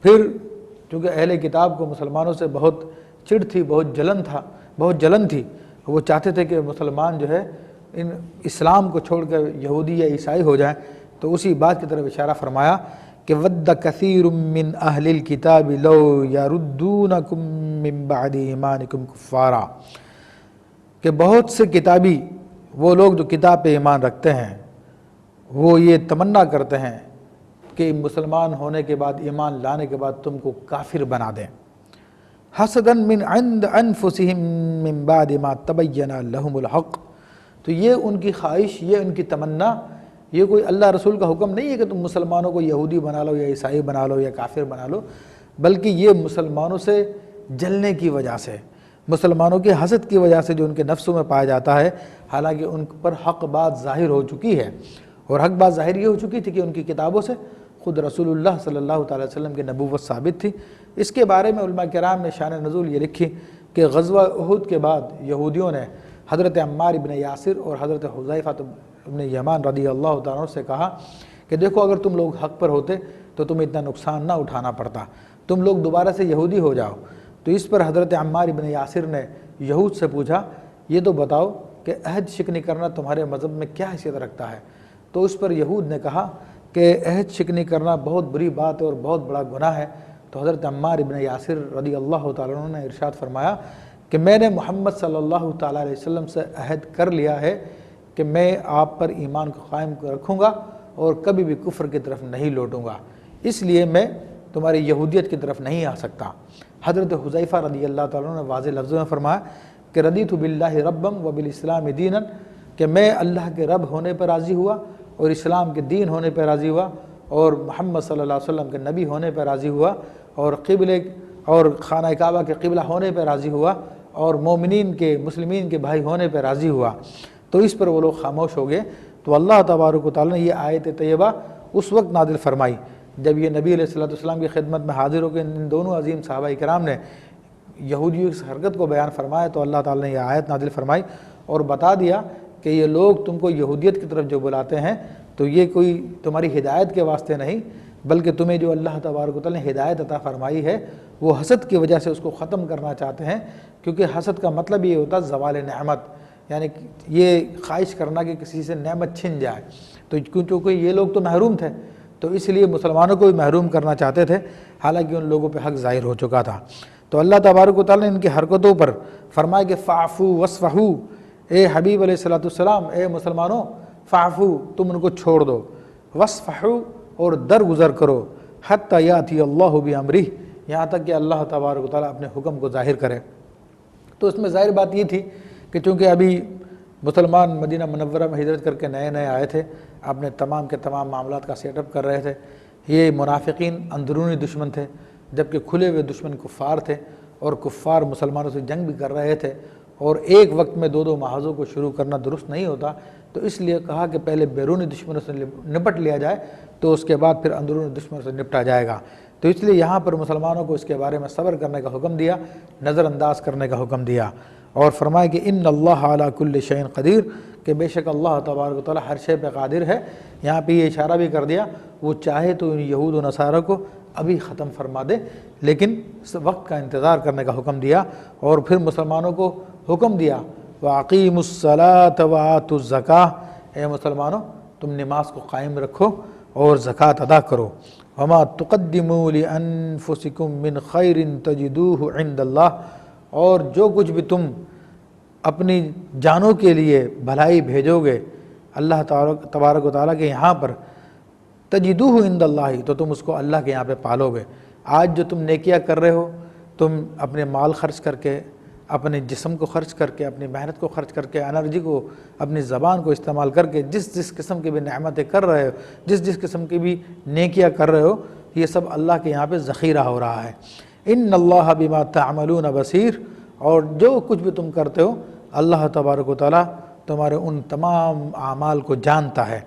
پھر چونکہ اہل کتاب کو مسلمانوں سے بہت چڑ تھی، بہت جلن تھی، وہ چاہتے تھے کہ مسلمان جو ہے ان اسلام کو چھوڑ کر یہودی یا عیسائی ہو جائیں، تو اسی بات کی طرف اشارہ فرمایا کہ ود کثیر من اہل الکتاب لو یردونکم من بعد ایمانکم کفارا، کہ بہت سے کتابی وہ لوگ جو کتاب پہ ایمان رکھتے ہیں وہ یہ تمنا کرتے ہیں کہ مسلمان ہونے کے بعد، ایمان لانے کے بعد تم کو کافر بنا دیں، حسدا من عند انفسہم من بعد ما تبین لہم الحق، تو یہ ان کی خواہش، یہ ان کی تمنا، یہ کوئی اللہ رسول کا حکم نہیں ہے کہ تم مسلمانوں کو یہودی بنا لو یا عیسائی بنا لو یا کافر بنا لو، بلکہ یہ مسلمانوں سے جلنے کی وجہ سے، مسلمانوں کی حسد کی وجہ سے جو ان کے نفسوں میں پایا جاتا ہے، حالانکہ ان پر حق بات ظاہر ہو چکی ہے، اور حق بات ظاہر یہ ہو چکی تھی کہ ان کی کتابوں سے خود رسول اللہ صلی اللہ تعالی وسلم کی نبوت ثابت تھی۔ اس کے بارے میں علماء کرام نے شان نزول یہ لکھی کہ غزوہ احد کے بعد یہودیوں نے حضرت عمار ابن یاسر اور حضرت حذیفہ ابن یمان رضی اللہ تعالیٰ عنہ سے کہا کہ دیکھو اگر تم لوگ حق پر ہوتے تو تمہیں اتنا نقصان نہ اٹھانا پڑتا، تم لوگ دوبارہ سے یہودی ہو جاؤ۔ تو اس پر حضرت عمار ابن یاسر نے یہود سے پوچھا یہ تو بتاؤ کہ عہد شکنی کرنا تمہارے مذہب میں کیا حیثیت رکھتا ہے؟ تو اس پر یہود نے کہا کہ عہد شکنی کرنا بہت بری بات ہے اور بہت بڑا گناہ ہے۔ تو حضرت عمار ابن یاسر رضی اللہ تعالیٰ عنہ نے ارشاد فرمایا کہ میں نے محمد صلی اللہ تعالیٰ علیہ وسلم سے عہد کر لیا ہے کہ میں آپ پر ایمان کو قائم رکھوں گا اور کبھی بھی کفر کی طرف نہیں لوٹوں گا، اس لیے میں تمہاری یہودیت کی طرف نہیں آ سکتا۔ حضرت حذیفہ رضی اللہ تعالیٰ عنہ نے واضح لفظوں میں فرمایا کہ رضیت باللہ ربم و بالاسلام دینا، کہ میں اللہ کے رب ہونے پر راضی ہوا اور اسلام کے دین ہونے پر راضی ہوا اور محمد صلی اللہ علیہ وسلم کے نبی ہونے پر راضی ہوا اور قبلے اور خانہ کعبہ کے قبلہ ہونے پر راضی ہوا اور مومنین کے، مسلمین کے بھائی ہونے پر راضی ہوا۔ تو اس پر وہ لوگ خاموش ہو گئے۔ تو اللہ تبارک و تعالیٰ نے یہ آیت طیبہ اس وقت نازل فرمائی جب یہ نبی علیہ السلام کی خدمت میں حاضر ہو کے ان دونوں عظیم صحابہ کرام نے یہودیوں کی حرکت کو بیان فرمایا، تو اللہ تعالیٰ نے یہ آیت نازل فرمائی اور بتا دیا کہ یہ لوگ تم کو یہودیت کی طرف جو بلاتے ہیں تو یہ کوئی تمہاری ہدایت کے واسطے نہیں، بلکہ تمہیں جو اللہ تبارک و تعالیٰ نے ہدایت عطا فرمائی ہے وہ حسد کی وجہ سے اس کو ختم کرنا چاہتے ہیں، کیونکہ حسد کا مطلب یہ ہوتا ہے زوال نعمت، یعنی یہ خواہش کرنا کہ کسی سے نعمت چھن جائے۔ تو کیونکہ یہ لوگ تو محروم تھے تو اس لیے مسلمانوں کو بھی محروم کرنا چاہتے تھے، حالانکہ ان لوگوں پہ حق ظاہر ہو چکا تھا۔ تو اللہ تبارک و تعالیٰ نے ان کی حرکتوں پر فرمایا کہ فاعفو وصفحو، اے حبیب علیہ السلام، اے مسلمانوں، فاعفو تم ان کو چھوڑ دو، وصفحو اور درگزر کرو، حتی یاتی اللہ بامرہ، یہاں تک کہ اللہ تبارک و تعالیٰ اپنے حکم کو ظاہر کرے۔ تو اس میں ظاہر بات یہ تھی کہ چونکہ ابھی مسلمان مدینہ منورہ میں ہجرت کر کے نئے آئے تھے، اپنے تمام کے تمام معاملات کا سیٹ اپ کر رہے تھے، یہ منافقین اندرونی دشمن تھے جبکہ کھلے ہوئے دشمن کفار تھے، اور کفار مسلمانوں سے جنگ بھی کر رہے تھے، اور ایک وقت میں دو محاذوں کو شروع کرنا درست نہیں ہوتا، تو اس لیے کہا کہ پہلے بیرونی دشمنوں سے نپٹ لیا جائے تو اس کے بعد پھر اندرونی دشمنوں سے نپٹا جائے گا۔ تو اس لیے یہاں پر مسلمانوں کو اس کے بارے میں صبر کرنے کا حکم دیا، نظر انداز کرنے کا حکم دیا، اور فرمایا کہ ان اللہ علی کل شیء قدیر، کہ بے شک اللہ تبارک و تعالیٰ ہر شے پہ قادر ہے۔ یہاں پہ یہ اشارہ بھی کر دیا وہ چاہے تو ان یہود و نصارہ کو ابھی ختم فرما دے، لیکن وقت کا انتظار کرنے کا حکم دیا، اور پھر مسلمانوں کو حکم دیا وَأَقِيمُوا الصَّلَاةَ وَآتُوا الزَّكَاةَ، اے مسلمانوں تم نماز کو قائم رکھو اور زکوٰۃ ادا کرو، وَمَا تُقَدِّمُوا لِأَنفُسِكُم مِّن خَيْرٍ تَجِدُوهُ عِندَ اللَّهِ، اور جو کچھ بھی تم اپنی جانوں کے لیے بھلائی بھیجو گے اللہ تبارک و تعالیٰ کے یہاں پر، تجدوہ عند اللہ، تو تم اس کو اللہ کے یہاں پہ پالو گے۔ آج جو تم نیکیاں کر رہے ہو، تم اپنے مال خرچ کر کے، اپنے جسم کو خرچ کر کے، اپنی محنت کو خرچ کر کے، انرجی کو، اپنی زبان کو استعمال کر کے جس قسم کی بھی نعمتیں کر رہے ہو، جس قسم کی بھی نیکیاں کر رہے ہو، یہ سب اللہ کے یہاں پہ ذخیرہ ہو رہا ہے۔ ان اللہ بما تعملون بصیر، اور جو کچھ بھی تم کرتے ہو اللہ تبارک و تعالیٰ تمہارے ان تمام اعمال کو جانتا ہے۔